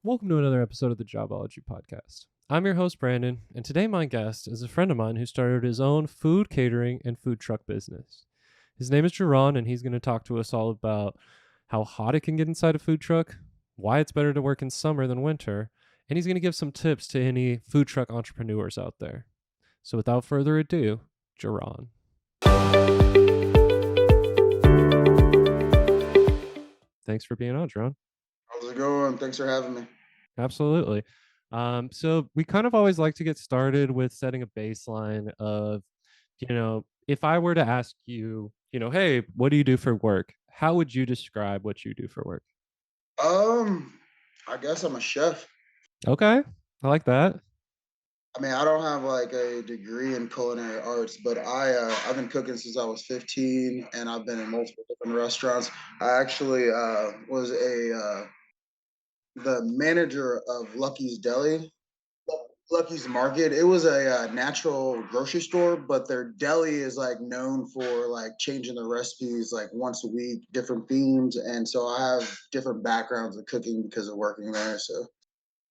Welcome to another episode of the Jobology podcast. I'm your host, Brandon, and today my guest is a friend of mine who started his own food catering and food truck business. His name is Jerron, and he's going to talk to us all about how hot it can get inside a food truck, why it's better to work in summer than winter, and he's going to give some tips to any food truck entrepreneurs out there. So without further ado, Jerron. Thanks for being on, Jerron. How's it going? Thanks for having me. Absolutely. So we kind of always like to get started with setting a baseline of, if I were to ask you, hey, what do you do for work? How would you describe what you do for work? Um, I guess I'm a chef. Okay, I like that. I mean, I don't have like a degree in culinary arts, but I've been cooking since I was 15, and I've been in multiple different restaurants. I actually was a the manager of Lucky's Deli, Lucky's Market. It was a natural grocery store, but their deli is like known for like changing the recipes like once a week, different themes, and so I have different backgrounds of cooking because of working there. So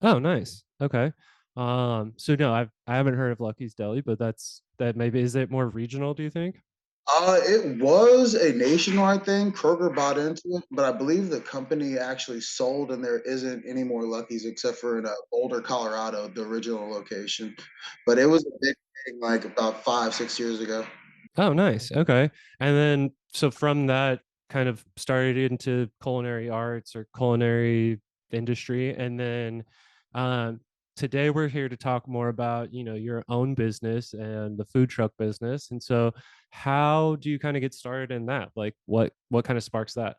Oh, nice. Okay. So no, I haven't heard of Lucky's Deli, but that maybe is it more regional, do you think? it was a nationwide thing. Kroger bought into it, but I believe the company actually sold, and there isn't any more Lucky's except for in Boulder, Colorado, the original location. But it was a big thing like about 5, 6 years ago. Oh, nice. Okay. And then so from that kind of started into culinary arts or culinary industry. And then um today we're here to talk more about, your own business and the food truck business. And so how do you kind of get started in that? Like what kind of sparks that?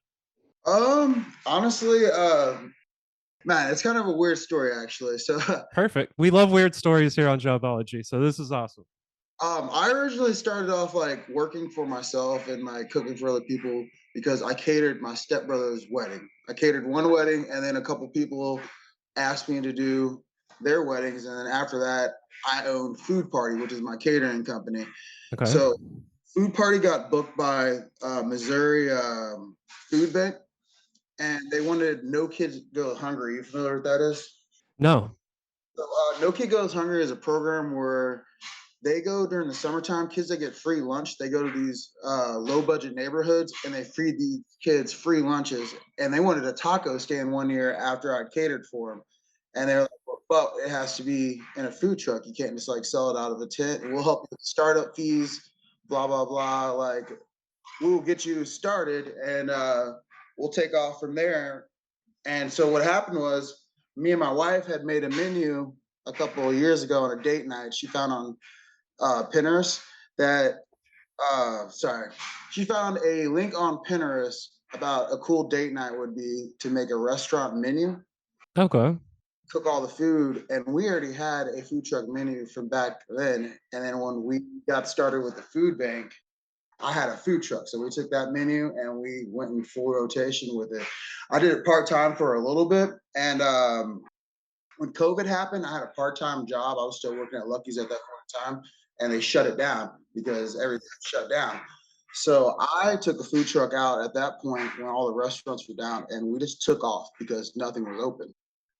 Honestly, man, it's kind of a weird story actually. So, Perfect. We love weird stories here on Jobology. So this is awesome. I originally started off like working for myself and like cooking for other people because I catered my stepbrother's wedding. I catered one wedding, and then a couple people asked me to do their weddings, and then after that, I owned Food Party, which is my catering company. Okay. So, Food Party got booked by Missouri Food Bank, and they wanted No Kids Go Hungry. You familiar with that is? No. So, No Kid Goes Hungry is a program where they go during the summertime. Kids that get free lunch, they go to these low budget neighborhoods and they feed these kids free lunches. And they wanted a taco stand one year after I catered for them, and they're like, "Well, it has to be in a food truck. You can't just like sell it out of a tent. We'll help you with startup fees, blah blah blah. Like we'll get you started, and we'll take off from there." And so what happened was, me and my wife had made a menu a couple of years ago on a date night. She found on Pinterest that sorry, she found a link on Pinterest about a cool date night would be to make a restaurant menu, Okay. cook all the food, and we already had a food truck menu from back then. And then when we got started with the food bank, I had a food truck, so we took that menu and we went in full rotation with it. I did it part time for a little bit, and when COVID happened, I had a part time job. I was still working at Lucky's at that point in time, and they shut it down because everything shut down. So I took the food truck out at that point when all the restaurants were down, and we just took off because nothing was open.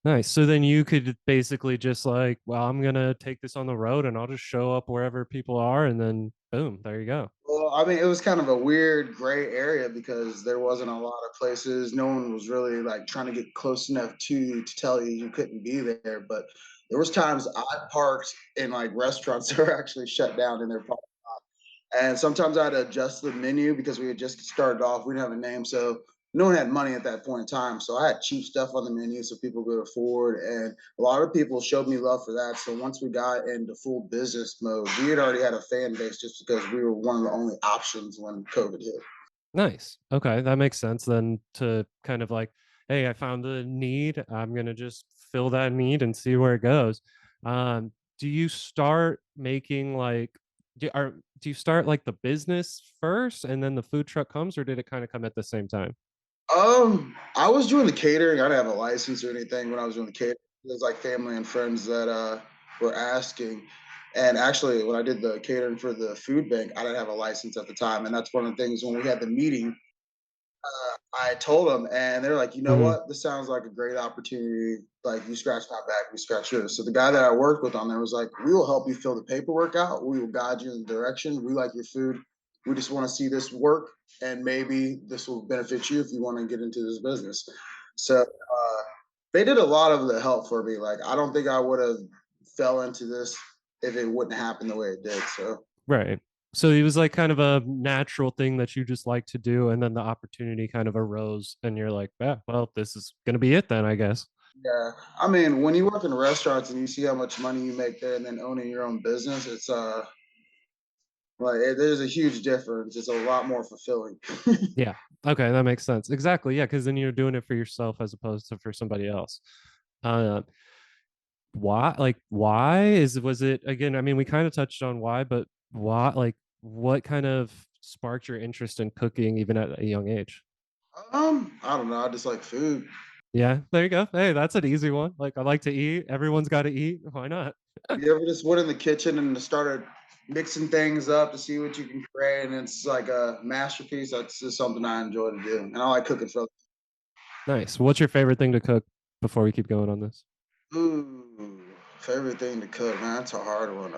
Nice. So then you could basically just like, well, I'm gonna take this on the road and I'll just show up wherever people are, and then boom, there you go. Well, I mean, it was kind of a weird gray area because there wasn't a lot of places. No one was really like trying to get close enough to you to tell you you couldn't be there. But there was times I parked in like restaurants that were actually shut down in their park. And sometimes I'd adjust the menu because we had just started off. We didn't have a name, so no one had money at that point in time. So I had cheap stuff on the menu so people could afford. And a lot of people showed me love for that. So once we got into full business mode, we had already had a fan base just because we were one of the only options when COVID hit. Nice. Okay, that makes sense then to kind of like, hey, I found the need. I'm gonna just fill that need and see where it goes. Do you start making like do you start like the business first and then the food truck comes, or did it kind of come at the same time? I was doing the catering. I didn't have a license or anything when I was doing the catering. It was like family and friends that were asking. And actually, when I did the catering for the food bank, I didn't have a license at the time. And that's one of the things when we had the meeting. I told them, and they're like, you know Hmm. what? This sounds like a great opportunity. Like, you scratch my back, we scratch yours. So the guy that I worked with on there was like, we will help you fill the paperwork out. We will guide you in the direction. We like your food. We just want to see this work, and maybe this will benefit you if you want to get into this business. So they did a lot of the help for me. Like, I don't think I would have fell into this if it wouldn't happen the way it did. So Right. So it was like kind of a natural thing that you just like to do, and then the opportunity kind of arose, and you're like, yeah, well, this is gonna be it then, I guess. yeah, I mean, when you work in restaurants and you see how much money you make there, and then owning your own business, it's there's a huge difference. It's a lot more fulfilling. Yeah. Okay, that makes sense. Exactly. Yeah, because then you're doing it for yourself as opposed to for somebody else. Uh, why? Like, why is was it again? I mean, we kind of touched on why, but why? Like, what kind of sparked your interest in cooking even at a young age? I don't know. I just like food. Yeah, there you go. Hey, that's an easy one. Like, I like to eat. Everyone's got to eat. Why not? You ever just went in the kitchen and started mixing things up to see what you can create, and it's like a masterpiece? That's just something I enjoy to do, and I like cooking for. Nice. What's your favorite thing to cook before we keep going on this? Ooh, favorite thing to cook, man. That's a hard one.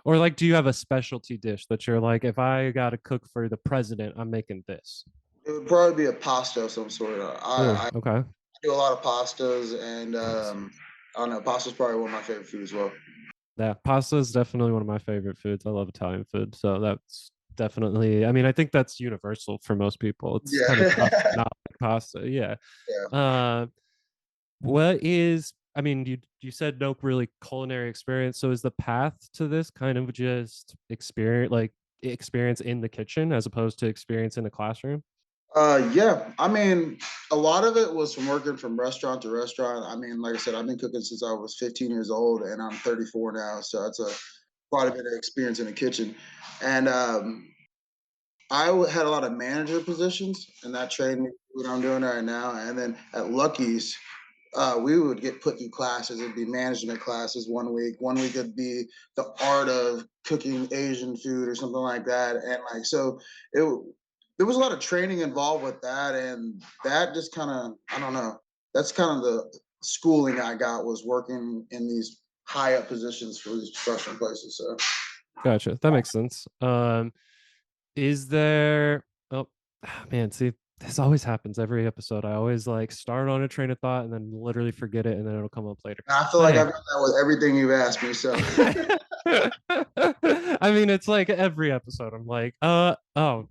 Or like, do you have a specialty dish that you're like, if I got to cook for the president, I'm making this? It would probably be a pasta of some sort. Oh, I okay. do a lot of pastas, and Nice. I don't know. Pasta's probably one of my favorite foods as well. Yeah, pasta is definitely one of my favorite foods. I love Italian food, so that's definitely. I mean, I think that's universal for most people. It's kind of tough to Yeah, not like pasta. Yeah. yeah. Uh, what is? I mean, you said no really culinary experience. So is the path to this kind of just experience in the kitchen as opposed to experience in the classroom? Yeah. I mean, a lot of it was from working from restaurant to restaurant. I mean, like I said, I've been cooking since I was 15 years old, and I'm 34 now, so that's a quite a bit of experience in the kitchen. And had a lot of manager positions, and that trained me to do what I'm doing right now. And then at Lucky's, we would get put through classes. It'd be management classes one week. One week it'd be the art of cooking Asian food or something like that. And like so, it there was a lot of training involved with that, and that just kind of I don't know. That's kind of the schooling I got was working in these high up positions for these professional places. So Gotcha. That makes sense. Is there? Oh, man, see, this always happens every episode. I always like start on a train of thought and then literally forget it, and then it'll come up later. I feel But like I've hey, done that with everything you've asked me. So I mean, it's like every episode. I'm like, oh,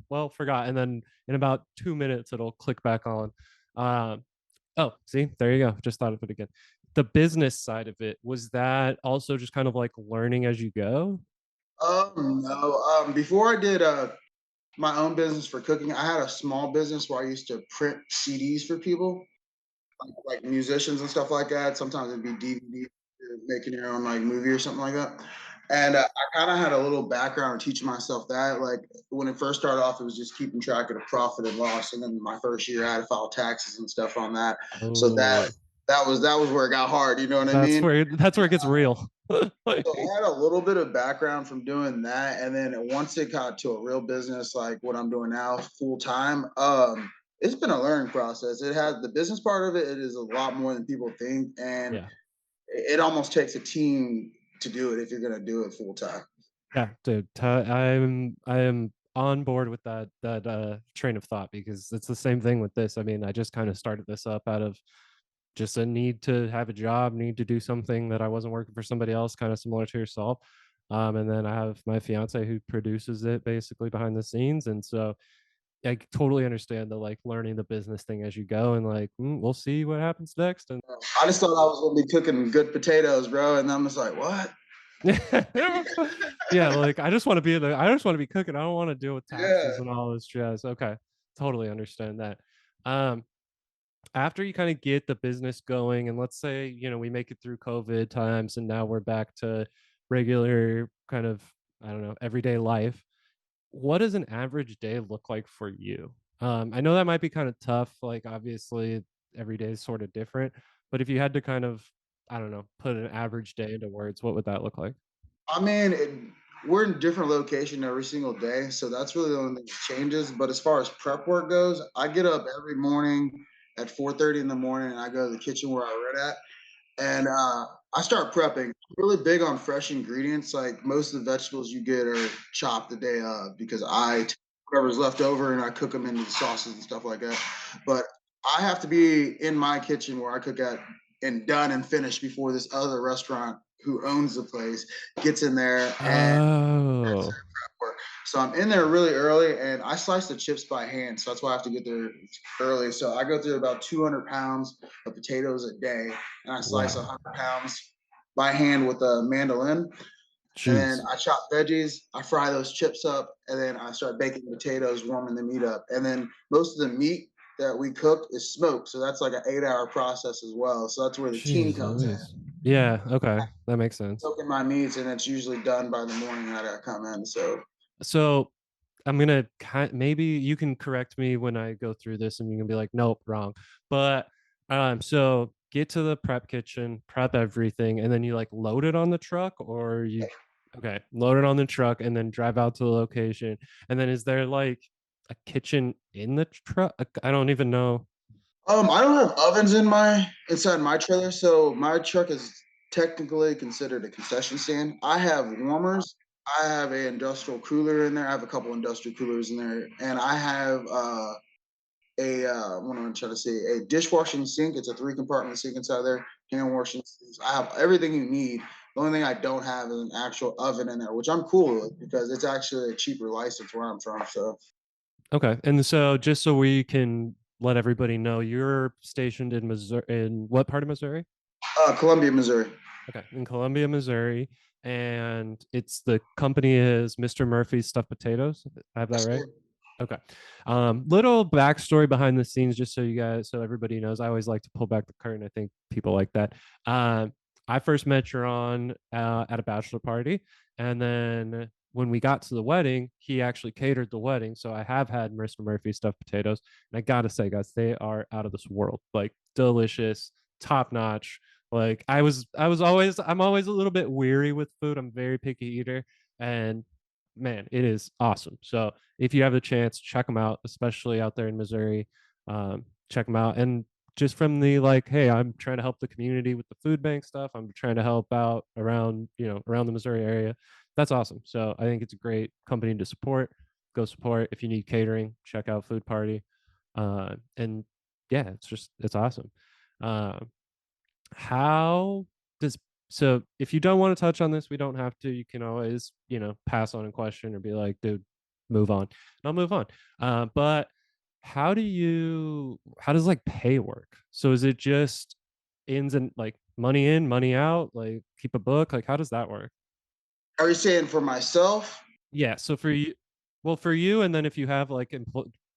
well, forgot, and then in about 2 minutes, it'll click back on. Um, oh, see, there you go. Just thought of it again. The business side of it, was that also just kind of like learning as you go? no, before I did my own business for cooking, I had a small business where I used to print CDs for people, like musicians and stuff like that. Sometimes it'd be DVD, making your own like movie or something like that. And I kind of had a little background teaching myself that. Like when it first started off, it was just keeping track of the profit and loss. And then my first year, I had to file taxes and stuff on that. So Oh, that was where it got hard. You know what I mean? that's where it gets real. So I had a little bit of background from doing that, and then once it got to a real business like what I'm doing now, full time, it's been a learning process. It has the business part of it. It is a lot more than people think, and Yeah. it almost takes a team to do it if you're going to do it full time. Yeah, dude. I am on board with that train of thought because it's the same thing with this. I mean, I just kind of started this up out of just a need to have a job, need to do something that I wasn't working for somebody else, kind of similar to yourself. And then I have my fiance who produces it basically behind the scenes, and so I totally understand the like learning the business thing as you go, and like we'll see what happens next. And I just thought I was going to be cooking good potatoes, bro, and I'm just like, what? yeah, like I just want to be cooking. I don't want to deal with taxes Yeah. and all this jazz. Okay, totally understand that. Um, After you kind of get the business going, and let's say we make it through COVID times, and now we're back to regular kind of, I don't know, everyday life. What does an average day look like for you? I know that might be kind of tough. Like obviously, every day is sort of different, but if you had to kind of, I don't know, put an average day into words, what would that look like? I mean, we're in different location every single day, so that's really the only thing that changes. But as far as prep work goes, I get up every morning at 4:30 in the morning, and I go to the kitchen where I read at, and I start prepping. I'm really big on fresh ingredients. Like most of the vegetables you get are chopped the day of because I take whatever's left over and I cook them into the sauces and stuff like that. But I have to be in my kitchen where I cook at and done and finished before this other restaurant who owns the place gets in there and starts Oh, their prep work. So I'm in there really early and I slice the chips by hand. So that's why I have to get there early. So I go through about 200 pounds of potatoes a day and I slice wow. 100 pounds by hand with a mandolin. And then Jeez. I chop veggies, I fry those chips up, and then I start baking potatoes, warming the meat up. And then most of the meat that we cook is smoked. So that's like an 8 hour process as well. So that's where the team Jeez comes in. Louise. Yeah, okay. That makes sense. Cooking my meats, and it's usually done by the morning that I come in. So So I'm gonna maybe you can correct me when I go through this and you can be like, nope, wrong. But so get to the prep kitchen, prep everything, and then you like load it on the truck or you okay, load it on the truck and then drive out to the location. And then is there like a kitchen in the truck? I don't even know. I don't have ovens in my inside my trailer, so my truck is technically considered a concession stand. I have warmers. I have a industrial cooler in there. I have a couple industrial coolers in there, and I have a what am I trying to say? A dishwashing sink. It's a 3 compartment sink inside there. Hand washing sinks. I have everything you need. The only thing I don't have is an actual oven in there, which I'm cool with because it's actually a cheaper license where I'm from. So Okay. And so just so we can let everybody know, you're stationed in Missouri in what part of Missouri? Columbia, Missouri. Okay, in Columbia, Missouri, and it's the company is Mr. Murphy's Stuffed Potatoes. I have that Yes, right? sir. Okay. Little backstory behind the scenes, just so you guys, so everybody knows. I always like to pull back the curtain. I think people like that. Um, I first met Sharon at a bachelor party, and then when we got to the wedding, he actually catered the wedding. So I have had Mr. Murphy's stuffed potatoes, and I gotta say, guys, they are out of this world. Like delicious, top notch. Like I'm always a little bit weary with food. I'm a very picky eater, and man, it is awesome. So if you have the chance, check them out, especially out there in Missouri. Check them out. And just from the like, hey, I'm trying to help the community with the food bank stuff. I'm trying to help out around, around the Missouri area. That's awesome. So I think it's a great company to support. Go support. If you need catering, check out Food Party. And yeah, it's awesome. Um, how does so if you don't want to touch on this, we don't have to. You can always, pass on a question or be like, dude, move on. And I'll move on. But how does like pay work? So is it just ins and like money in, money out, like keep a book? Like how does that work? Are you saying for myself? Yeah. So for you, well, for you, and then if you have like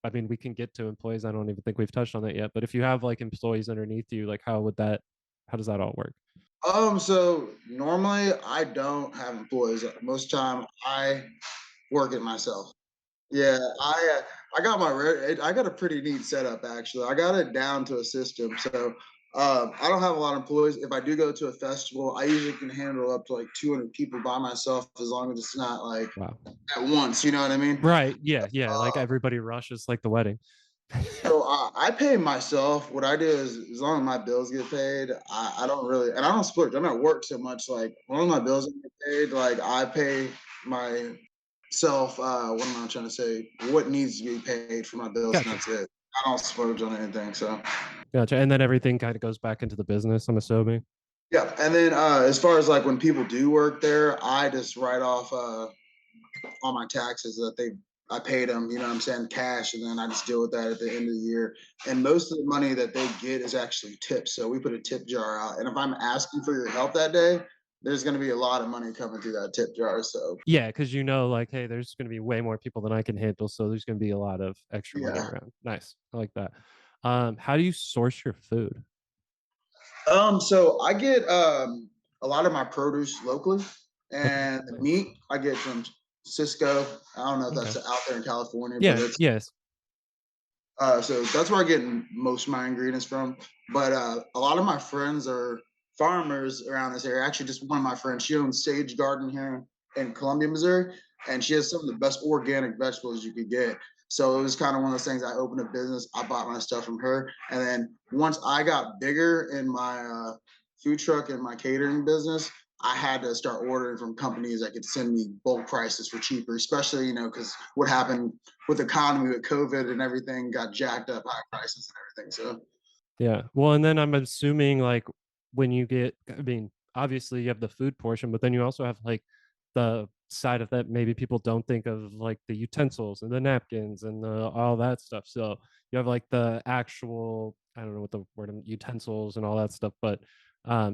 I mean, we can get to employees. I don't even think we've touched on that yet. But if you have like employees underneath you, like how does that all work? So normally I don't have employees. Most time I work it myself. Yeah, I got I got a pretty neat setup actually. I got it down to a system. So I don't have a lot of employees. If I do go to a festival, I usually can handle up to like 200 people by myself as long as it's not like Wow. at once. You know what I mean? Right. Yeah. Yeah. Like everybody rushes like the wedding. So I pay myself. What I do is, as long as my bills get paid, I don't really, and I don't splurge. I'm at work so much. Like, as long as my bills get paid, like I pay myself. What am I trying to say? What needs to be paid for my bills, and Gotcha. that's it. I don't splurge on anything. So Gotcha. And then everything kind of goes back into the business, I'm assuming. yeah. And then as far as like when people do work there, I just write off all my taxes that they I paid them, you know what I'm saying, cash, and then I just deal with that at the end of the year. And most of the money that they get is actually tips. So we put a tip jar out. And if I'm asking for your help that day, there's going to be a lot of money coming through that tip jar. So Yeah, because like, hey, there's going to be way more people than I can handle, so there's going to be a lot of extra money yeah. around. Nice, I like that. How do you source your food? So I get a lot of my produce locally, Okay, and the nice. meat I get from Cisco. I don't know if Okay, that's out there in California, but yeah, it's yes, so that's where I get most of my ingredients from. But a lot of my friends are farmers around this area. Actually, just one of my friends, she owns Sage Garden here. in Columbia, Missouri, and she has some of the best organic vegetables you could get. So it was kind of one of those things. I opened a business. I bought my stuff from her, and then once I got bigger in my food truck and my catering business, I had to start ordering from companies that could send me bulk prices for cheaper, especially, because what happened with the economy with COVID and everything got jacked up high prices and everything. So Yeah. Well, and then I'm assuming like when you get, I mean, obviously you have the food portion, but then you also have like the side of that maybe people don't think of, like the utensils and the napkins and all that stuff. So you have like the actual, I don't know what the word utensils and all that stuff, but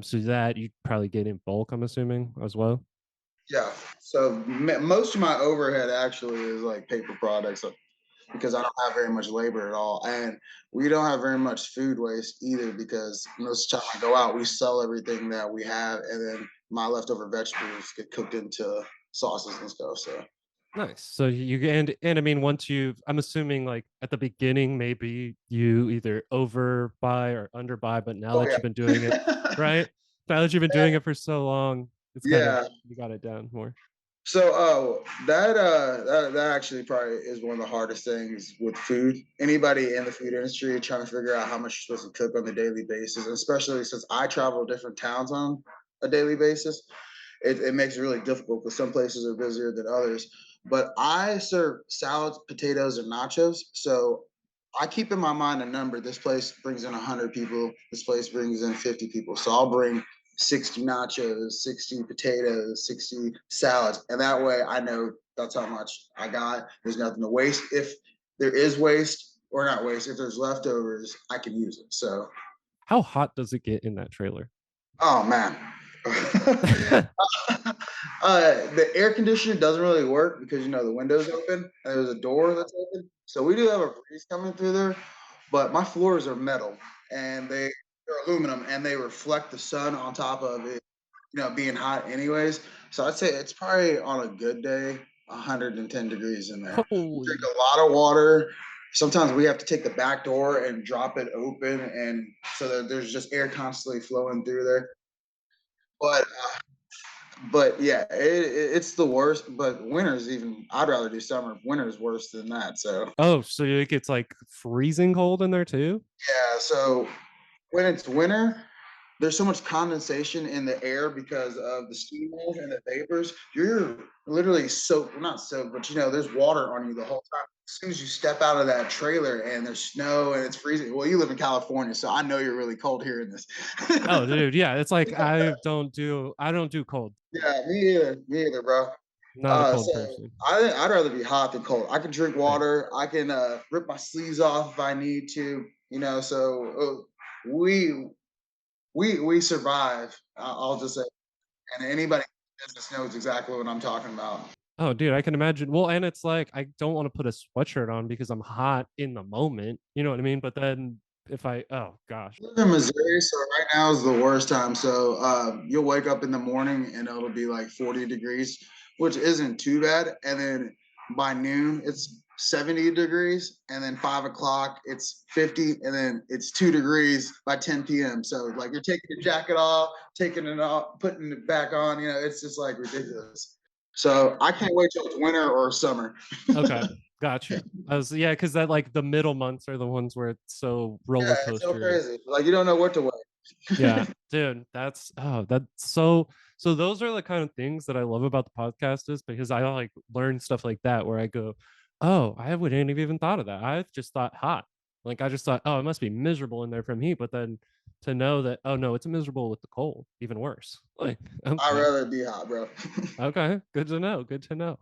so that you probably get in bulk, I'm assuming as well. yeah, so most of my overhead actually is like paper products, because I don't have very much labor at all. And we don't have very much food waste either, because most of the time I go out, we sell everything that we have, and then my leftover vegetables get cooked into sauces and stuff. So, Nice. So you and I mean once you've I'm assuming like at the beginning maybe you either overbuy or underbuy, but now oh, that you've been doing it, yeah. right? Now that you've been doing it for so long, it's kind of Yeah. you got it down more. So, that actually probably is one of the hardest things with food. Anybody in the food industry trying to figure out how much you're supposed to cook on a daily basis, especially since I travel to different towns on a daily basis, it makes it really difficult because some places are busier than others. But I serve salads, potatoes, and nachos. So I keep in my mind a number. This place brings in 100 people. This place brings in 50 people. So I'll bring 60 nachos, 60 potatoes, 60 salads. And that way I know that's how much I got. There's nothing to waste. If there is waste, or not waste, if there's leftovers, I can use it. So, How hot does it get in that trailer? oh man. The air conditioner doesn't really work because the window's open and there's a door that's open. So we do have a breeze coming through there, but my floors are metal and they're aluminum and they reflect the sun on top of it, being hot anyways. So I'd say it's probably on a good day, 110 degrees in there. We drink Holy. a lot of water. Sometimes we have to take the back door and drop it open, and so that there's just air constantly flowing through there. But yeah, it's the worst. But winter's even. I'd rather do summer. Winter's worse than that. So Oh, so it gets like freezing cold in there too? yeah. So when it's winter, there's so much condensation in the air because of the steam wave and the vapors. You're literally soaked, well, not soaked, but there's water on you the whole time. As soon as you step out of that trailer and there's snow and it's freezing. Well, you live in California, so I know you're really cold hearing this. Oh, dude, yeah, it's like I don't do cold. Yeah, me either. Me either, bro. Not a cold So person. I'd rather be hot than cold. I can drink Same. water. I can rip my sleeves off if I need to. So we survive. I'll just say, and anybody in business knows exactly what I'm talking about. Oh, dude, I can imagine. Well, and it's like I don't want to put a sweatshirt on because I'm hot in the moment. You know what I mean? But then if I, oh gosh. I live in Missouri, so right now is the worst time. So you'll wake up in the morning and it'll be like 40 degrees, which isn't too bad. And then by noon, it's 70 degrees. And then 5 o'clock, it's 50. And then it's 2 degrees by 10 p.m. So like you're taking your jacket off, taking it off, putting it back on. It's just like ridiculous. So I can't wait till it's winter or summer. Okay, gotcha. I was yeah, because that like the middle months are the ones where it's so roller Yeah, it's so coastery. crazy. Like you don't know what to wear. Yeah, dude, that's so those are the kind of things that I love about the podcast is because I like learn stuff like that where I go, oh, I wouldn't have even thought of that. I just thought hot. Like I just thought, oh, it must be miserable in there from heat, but then to know that, oh no, it's miserable with the cold, even worse. Like, I'd okay, rather be hot, bro. okay, good to know, good to know.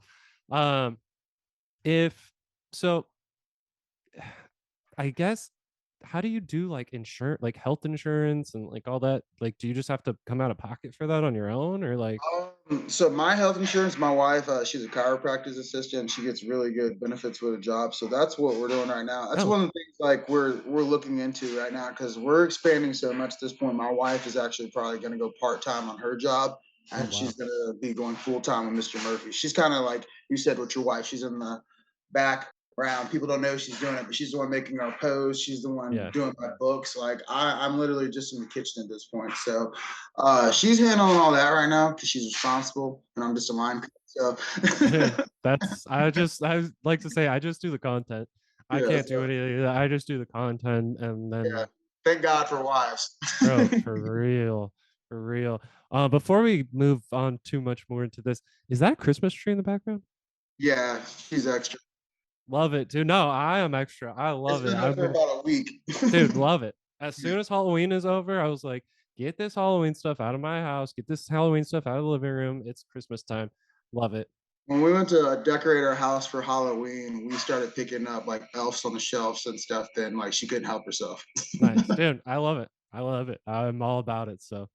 Um, if so I guess how do you do like insurance, like health insurance and like all that? Like, do you just have to come out of pocket for that on your own, or like, So my health insurance, my wife, she's a chiropractic assistant. She gets really good benefits with a job. So that's what we're doing right now. That's oh, one of the things like we're looking into right now because we're expanding so much at this point. My wife is actually probably going to go part time on her job, oh and she's wow, going to be going full time with Mr. Murphy. She's kind of like you said with your wife. She's in the back around. People don't know she's doing it, but she's the one making our posts. She's the one Yeah. doing my books. Like I'm literally just in the kitchen at this point. So she's handling all that right now because she's responsible, and I'm just a line cook. So That's I like to say I just do the content. I yeah, can't do so, anything. I just do the content and yeah. then Thank God for wives. bro, for real. For real. Before we move on too much more into this, is that a Christmas tree in the background? Yeah, she's extra. Love it, dude. No, I am extra. I It's love it. been up I'm for gonna about a week. dude, love it. As soon as Halloween is over, I was like, get this Halloween stuff out of my house, get this Halloween stuff out of the living room. It's Christmas time. Love it. When we went to decorate our house for Halloween, we started picking up like elves on the shelves and stuff. Then like she couldn't help herself. Nice, dude. I love it. I love it. I'm all about it. So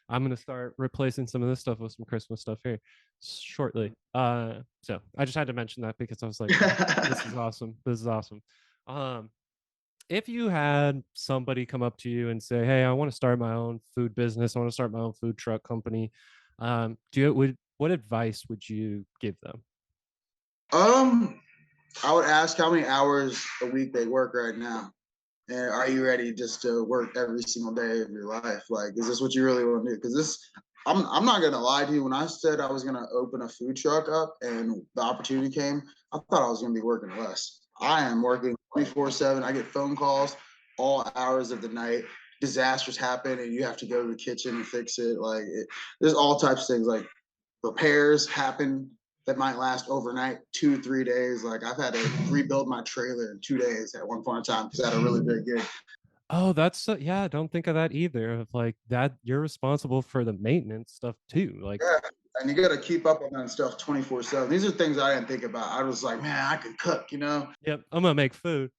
I'm gonna start replacing some of this stuff with some Christmas stuff here shortly. So I just had to mention that because I was like, this is awesome. This is awesome. Um, if you had somebody come up to you and say, "Hey, I want to start my own food business. I want to start my own food truck company," do you would what advice would you give them? um, I would ask how many hours a week they work right now. And are you ready just to work every single day of your life? Like, is this what you really want to do? Because I'm not gonna lie to you. When I said I was gonna open a food truck up and the opportunity came, I thought I was gonna be working less. I am working 24/7. I get phone calls all hours of the night. Disasters happen, and you have to go to the kitchen and fix it. There's all types of things. Like repairs happen that might last overnight, 2 3 days. Like I've had to rebuild my trailer in 2 days at one point in time because I had a really big gig. Oh, that's yeah. I don't think of that either. Of like that, you're responsible for the maintenance stuff too. Like, Yeah, and you got to keep up on that stuff 24/7. These are things I didn't think about. I was like, man, I can cook. yep, I'm gonna make food.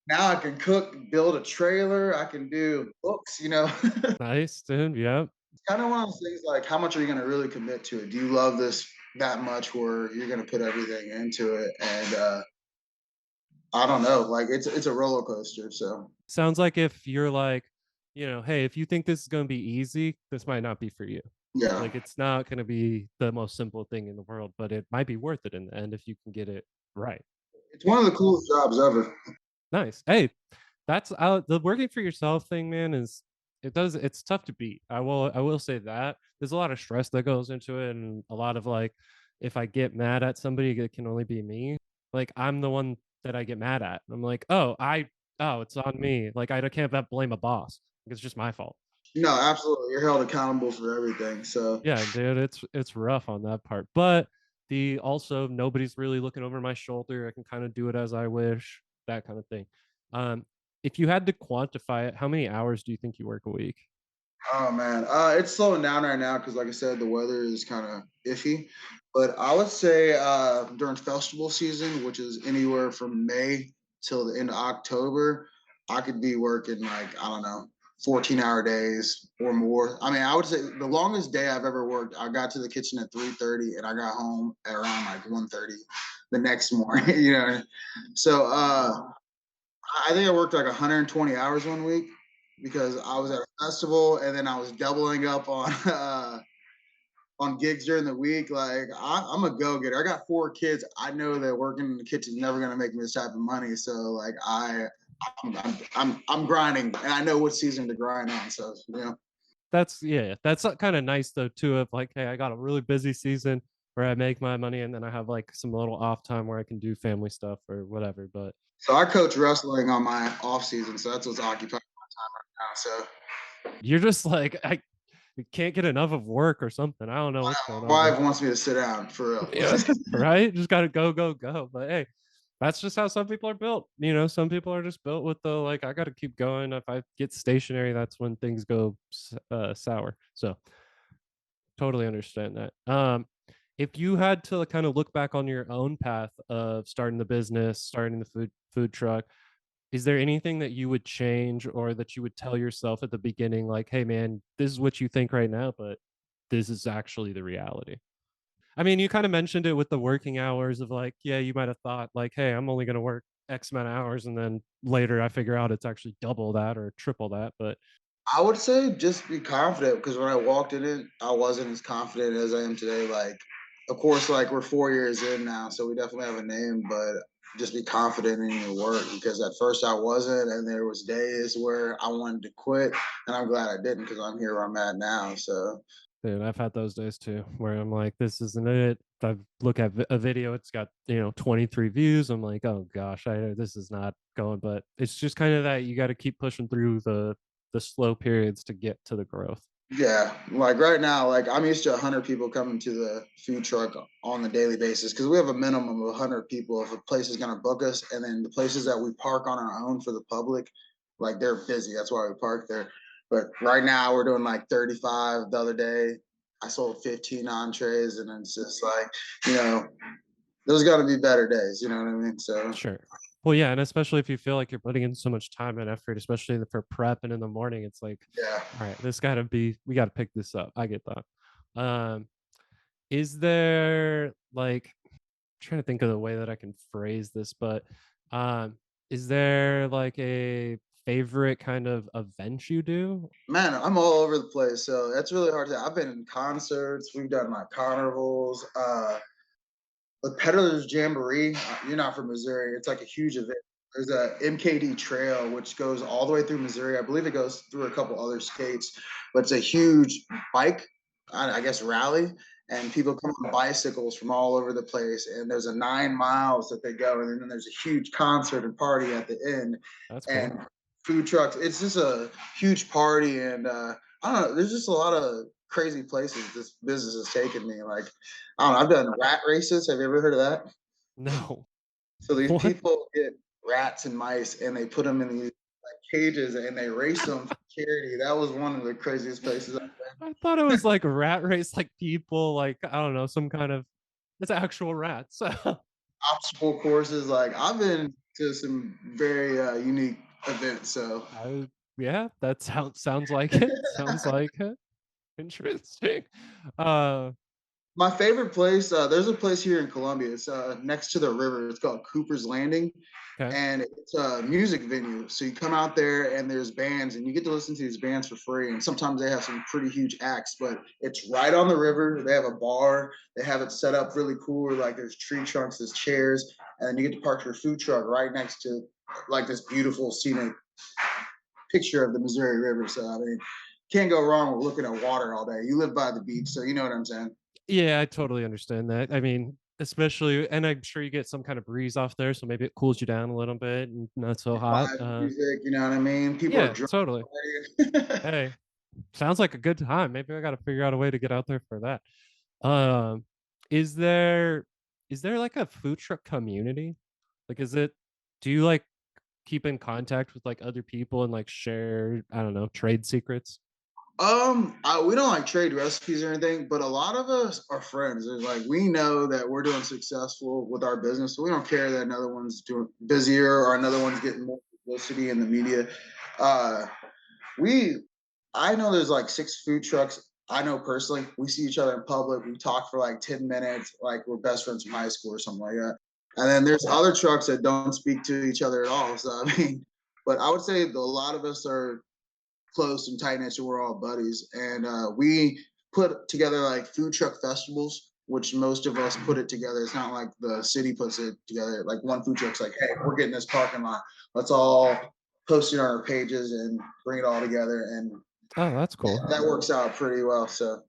Now I can cook, build a trailer. I can do books. It's Nice, dude. Yep. kind of one of those things. Like, how much are you going to really commit to it? Do you love this that much where you're going to put everything into it? And I don't know. Like, it's a roller coaster. So Sounds like if you're like, hey, if you think this is gonna be easy, this might not be for you. yeah. Like, it's not gonna be the most simple thing in the world, but it might be worth it in the end if you can get it right. It's one of the coolest jobs ever. Nice. Hey, that's the working for yourself thing, man, is it's tough to beat. I will say that. There's a lot of stress that goes into it and a lot of like if I get mad at somebody, it can only be me. Like I'm the one that I get mad at. I'm like, oh, it's on me. Like I can't blame a boss. Like, it's just my fault. No, absolutely. You're held accountable for everything. So Yeah, dude, it's rough on that part. But the also nobody's really looking over my shoulder. I can kind of do it as I wish, that kind of thing. Um, if you had to quantify it, how many hours do you think you work a week? oh man, it's slowing down right now because, like I said, the weather is kind of iffy. But I would say during festival season, which is anywhere from May till the end of October, I could be working like I don't know, 14-hour days or more. I mean, I would say the longest day I've ever worked, I got to the kitchen at 3:30 and I got home at around like 1:30 the next morning. So I think I worked like 120 hours one week because I was at a festival and then I was doubling up on on gigs during the week. Like I'm a go getter. I got 4 kids. I know that working in the kitchen is never gonna make me this type of money. So like I'm grinding and I know what season to grind on. So That's yeah, that's kind of nice though too. Of like, hey, I got a really busy season where I make my money, and then I have like some little off time where I can do family stuff or whatever. But so I coach wrestling on my off season. So that's what's occupying now. So you're just like I can't get enough of work or something. I don't know what's going my on, bro. wife wants me to sit down for real. Yeah, right. Just gotta go, go, go. But hey, that's just how some people are built. Some people are just built with the like, I gotta keep going. If I get stationary, that's when things go sour. So totally understand that. If you had to kind of look back on your own path of starting the business, starting the food truck, is there anything that you would change or that you would tell yourself at the beginning, like, hey man, this is what you think right now, but this is actually the reality? I mean, you kind of mentioned it with the working hours of like, yeah, you might have thought like, hey, I'm only going to work X amount of hours. And then later I figure out it's actually double that or triple that. But I would say just be confident because when I walked in it, I wasn't as confident as I am today. Like, of course, like we're 4 years in now, so we definitely have a name. But just be confident in your work, because at first I wasn't, and there was days where I wanted to quit, and I'm glad I didn't because I'm here where I'm at now. So Dude, I've had those days too, where I'm like, this isn't it. I look at a video, it's got 23 views. I'm like, oh gosh, I this is not going. But it's just kind of that you got to keep pushing through the slow periods to get to the growth. yeah, like right now, like I'm used to 100 people coming to the food truck on the daily basis, because we have a minimum of 100 people if a place is going to book us, and then the places that we park on our own for the public, like they're busy. That's why we park there. But right now we're doing like 35. The other day I sold 15 entrees, and it's just like, you know, there's got to be better days. You know what I mean? So Sure. Well, yeah, and especially if you feel like you're putting in so much time and effort, especially for prep and in the morning, it's like, yeah. all right, we got to pick this up. I get that. Is there like, trying to think of the way that I can phrase this, but um, is there like a favorite kind of event you do? Man, I'm all over the place, so that's really hard to. I've been in concerts. We've done like carnivals. The Peddlers Jamboree. You're not from Missouri. It's like a huge event. There's a MKD Trail which goes all the way through Missouri. I believe it goes through a couple other states, but it's a huge bike, I guess, rally, and people come on bicycles from all over the place. And there's a 9 miles that they go, and then there's a huge concert and party at the end, That's cool. and food trucks. It's just a huge party, and I don't know. There's just a lot of crazy places this business has taken me. Like, I don't know, I've done rat races. Have you ever heard of that? No. So these What? people get rats and mice, and they put them in these like cages, and they race them for charity. That was one of the craziest places. I thought it was like a rat race, like people, like I don't know, some kind of it's actual rats. Obstacle courses. Like I've been to some very unique events. So I yeah, that sounds like it. Sounds like it. Interesting. Uh, my favorite place, there's a place here in Columbia. It's next to the river. It's called Cooper's Landing, okay, and it's a music venue. So you come out there, and there's bands, and you get to listen to these bands for free. And sometimes they have some pretty huge acts, but it's right on the river. They have a bar. They have it set up really cool. Like there's tree trunks, there's chairs, and then you get to park your food truck right next to like this beautiful scenic picture of the Missouri River. So I mean, can't go wrong with looking at water all day. You live by the beach, so you know what I'm saying. yeah, I totally understand that. I mean, especially, and I'm sure you get some kind of breeze off there, so maybe it cools you down a little bit and not so hot. Live music, you know what I mean? People are Yeah, drunk totally. already. Hey, sounds like a good time. Maybe I got to figure out a way to get out there for that. Um, is there is there like a food truck community? Like, is it? Do you like keep in contact with like other people and like share, I don't know, trade secrets? We don't like trade recipes or anything, but a lot of us are friends. There's like we know that we're doing successful with our business, so we don't care that another one's doing busier or another one's getting more publicity in the media. Uh, we, I know there's like 6 food trucks. I know personally. We see each other in public. We talk for like 10 minutes, like we're best friends from high school or something like that. And then there's other trucks that don't speak to each other at all. So I mean, but I would say a lot of us are close and tight knit, so we're all buddies. And we put together like food truck festivals, which most of us put it together. It's not like the city puts it together. Like one food truck's like, hey, we're getting this parking lot. Let's all post it on our pages and bring it all together. And Oh, that's cool. that works out pretty well. So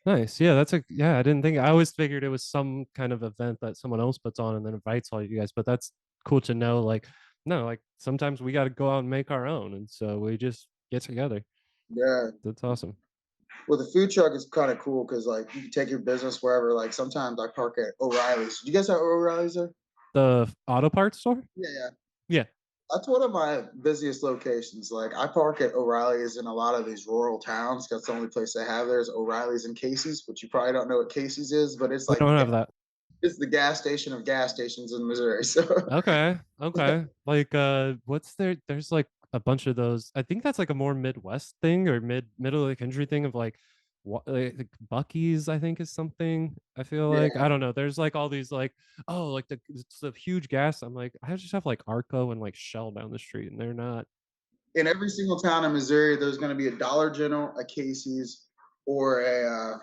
Nice. Yeah, that's a yeah, I didn't think I always figured it was some kind of event that someone else puts on and then invites all you guys, but that's cool to know. Like, no, like sometimes we got to go out and make our own, and so we just get together. yeah, That's awesome. well, the food truck is kind of cool because like you can take your business wherever. Like sometimes I park at O'Reilly's. Do you guys have O'Reilly's there? The auto parts store? Yeah, yeah. Yeah. That's one of my busiest locations. Like I park at O'Reilly's in a lot of these rural towns. That's the only place they have there is O'Reilly's and Casey's, which you probably don't know what Casey's is, but it's We like don't have that. it's the gas station of gas stations in Missouri. So Okay. Okay. Like what's there there's like a bunch of those. I think that's like a more Midwest thing or middle of the country thing of like what like Bucky's, I think is something. I feel like yeah, I don't know. There's like all these like oh like it's the huge gas. I'm like I just have like Arco and like Shell down the street and they're not in every single town in Missouri, there's going to be a Dollar General, a Casey's, or a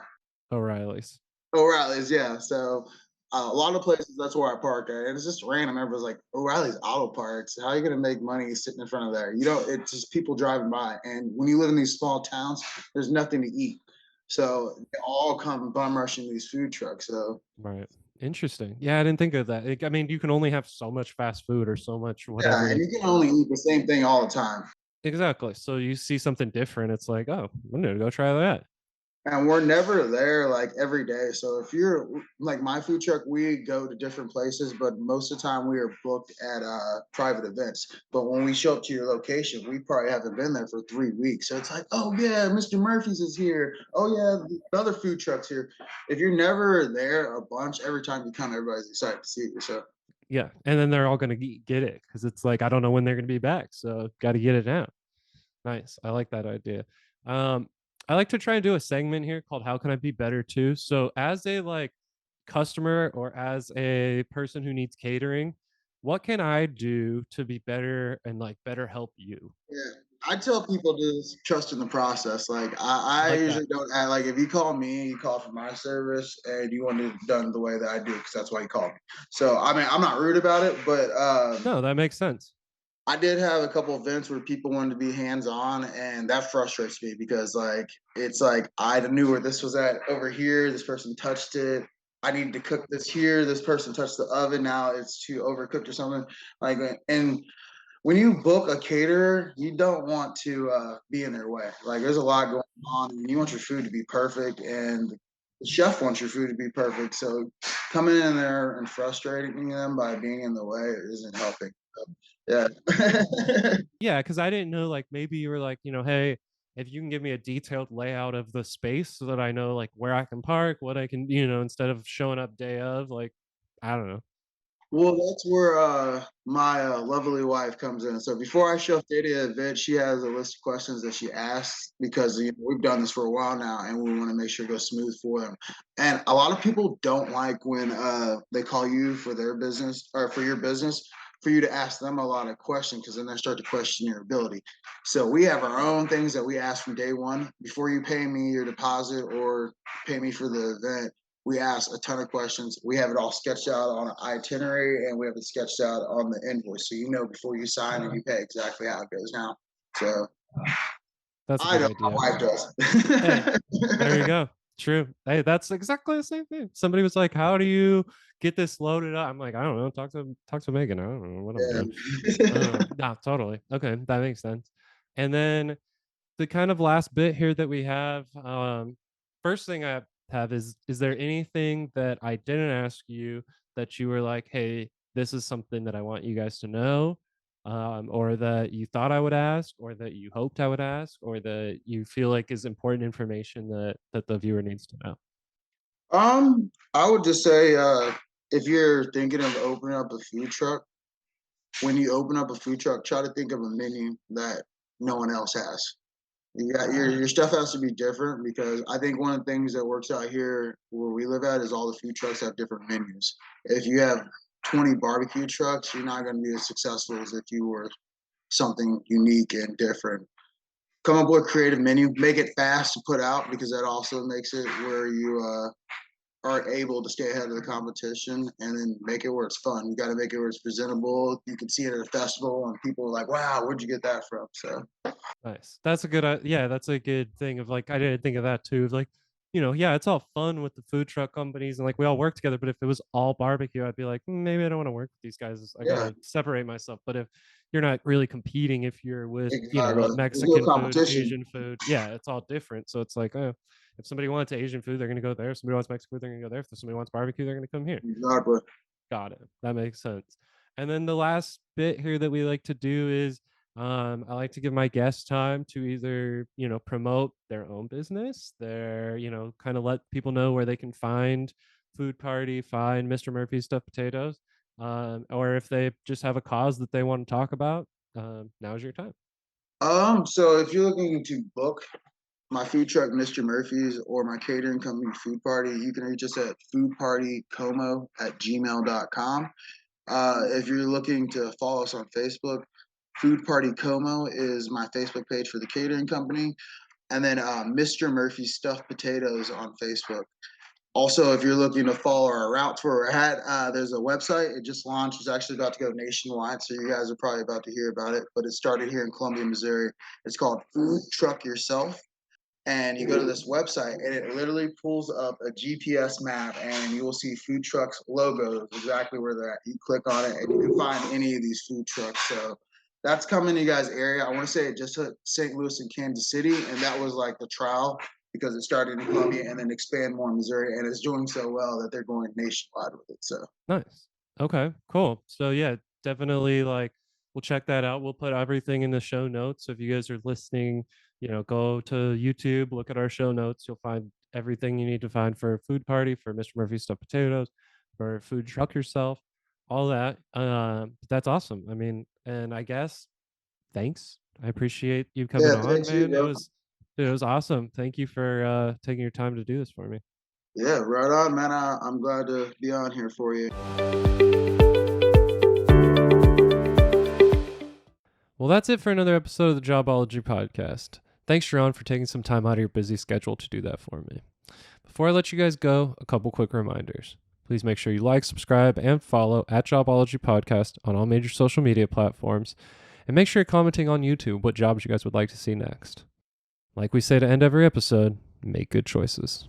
O'Reilly's. O'Reilly's. Yeah. So A lot of places that's where I park at, and it's just random. Everybody's like, O'Reilly's Auto Parts. How are you gonna make money sitting in front of there? You know, it's just people driving by. And when you live in these small towns, there's nothing to eat. So they all come bum rushing these food trucks. So Right. Interesting. Yeah, I didn't think of that. I mean, you can only have so much fast food or so much yeah, whatever. and you can only eat the same thing all the time. Exactly. So you see something different, it's like, oh, I'm gonna go try that. And we're never there like every day. So if you're like my food truck, we go to different places, but most of the time we are booked at private events. But when we show up to your location, we probably haven't been there for 3 weeks. So it's like, oh yeah, Mr. Murphy's is here. Oh yeah, the other food truck's here. If you're never there a bunch, every time you come, everybody's excited to see you. So Yeah. And then they're all gonna get it because it's like I don't know when they're gonna be back. So gotta get it now. Nice. I like that idea. Um, I like to try and do a segment here called How Can I Be Better Too? So as a like customer or as a person who needs catering, what can I do to be better and like better help you? yeah, I tell people to just trust in the process. Like I I like that. usually don't act like if you call me, you call for my service, and you want it done the way that I do, because that's why you call me. So I mean, I'm not rude about it, but No, that makes sense. I did have a couple events where people wanted to be hands on, and that frustrates me because like it's like I knew where this was at over here. This person touched it. I needed to cook this here. This person touched the oven. Now it's too overcooked or something. Like, and when you book a caterer, you don't want to be in their way. Like there's a lot going on, and you want your food to be perfect, and the chef wants your food to be perfect. So coming in there and frustrating them by being in the way isn't helping. So, yeah. Yeah, because I didn't know like maybe you were like, hey, if you can give me a detailed layout of the space so that I know like where I can park, what I can, instead of showing up day of, like, I don't know. Well, that's where my lovely wife comes in. So before I show up to any event, she has a list of questions that she asks because we've done this for a while now, and we want to make sure it goes smooth for them. And a lot of people don't like when they call you for their business or for your business for you to ask them a lot of questions because then they start to question your ability. So we have our own things that we ask from day one before you pay me your deposit or pay me for the event. We ask a ton of questions. We have it all sketched out on an itinerary, and we have it sketched out on the invoice, so you know before you sign and you pay exactly how it goes down. So That's a I good know idea. my wife Hey, there you does. go. True. Hey, that's exactly the same thing. Somebody was like, "How do you get this loaded up?" I'm like, "I don't know. Talk to Megan. I don't know what I'm doing." Yeah. Nah, totally. Okay, that makes sense. And then the kind of last bit here that we have, first thing I have is there anything that I didn't ask you that you were like, "Hey, this is something that I want you guys to know," or that you thought I would ask, or that you hoped I would ask, or that you feel like is important information that the viewer needs to know? I would just say if you're thinking of opening up a food truck, when you open up a food truck, try to think of a menu that no one else has. You got your stuff has to be different because I think one of the things that works out here where we live at is all the food trucks have different menus. If you have 20 barbecue trucks, you're not going to be as successful as if you were something unique and different. Come up with a creative menu, make it fast to put out because that also makes it where you are able to stay ahead of the competition, and then make it where it's fun. You got to make it where it's presentable. You can see it at a festival and people are like, wow, where'd you get that from? So Nice. That's a good yeah, that's a good thing of like I didn't think of that too. Of like, yeah, it's all fun with the food truck companies and like we all work together, but if it was all barbecue, I'd be like, maybe I don't want to work with these guys. I yeah, gotta separate myself. But if you're not really competing, if you're with, exactly. There's no Mexican food, competition. Asian food, yeah, it's all different. So it's like, if somebody wants Asian food, they're gonna go there. If somebody wants Mexican food, they're gonna go there. If somebody wants barbecue, they're gonna come here. Exactly. Got it. That makes sense. And then the last bit here that we like to do is I like to give my guests time to either, promote their own business, kind of let people know where they can find Food Party, find Mr. Murphy's Stuffed Potatoes, or if they just have a cause that they want to talk about, now's your time. So if you're looking to book my food truck, Mr. Murphy's, or my catering company, Food Party, you can reach us at foodpartycomo@gmail.com. If you're looking to follow us on Facebook, Food Party Como is my Facebook page for the catering company. And then Mr. Murphy's Stuffed Potatoes on Facebook. Also, if you're looking to follow our routes where we're at, there's a website. It just launched. It's actually about to go nationwide, so you guys are probably about to hear about it. But it started here in Columbia, Missouri. It's called Food Truck Yourself, and you go to this website and it literally pulls up a GPS map and you will see food trucks logos exactly where they're at. You click on it and you can find any of these food trucks. So that's coming to you guys' area. I want to say it just hit St. Louis and Kansas City, and that was like the trial because it started in Columbia and then expand more in Missouri, and it's doing so well that they're going nationwide with it. So Nice. Okay, cool. So yeah, definitely like we'll check that out. We'll put everything in the show notes. So if you guys are listening, go to YouTube, look at our show notes. You'll find everything you need to find for a food party, for Mr. Murphy's stuffed potatoes, for food truck yourself, all that. That's awesome. I mean, and I guess thanks. I appreciate you coming yeah, on, thanks you, man. bro. It was awesome. Thank you for taking your time to do this for me. Yeah, right on, man. I'm glad to be on here for you. Well, that's it for another episode of the Jobology podcast. Thanks, Sharon, for taking some time out of your busy schedule to do that for me. Before I let you guys go, a couple quick reminders. Please make sure you like, subscribe, and follow at Jobology Podcast on all major social media platforms. And make sure you're commenting on YouTube what jobs you guys would like to see next. Like we say to end every episode, make good choices.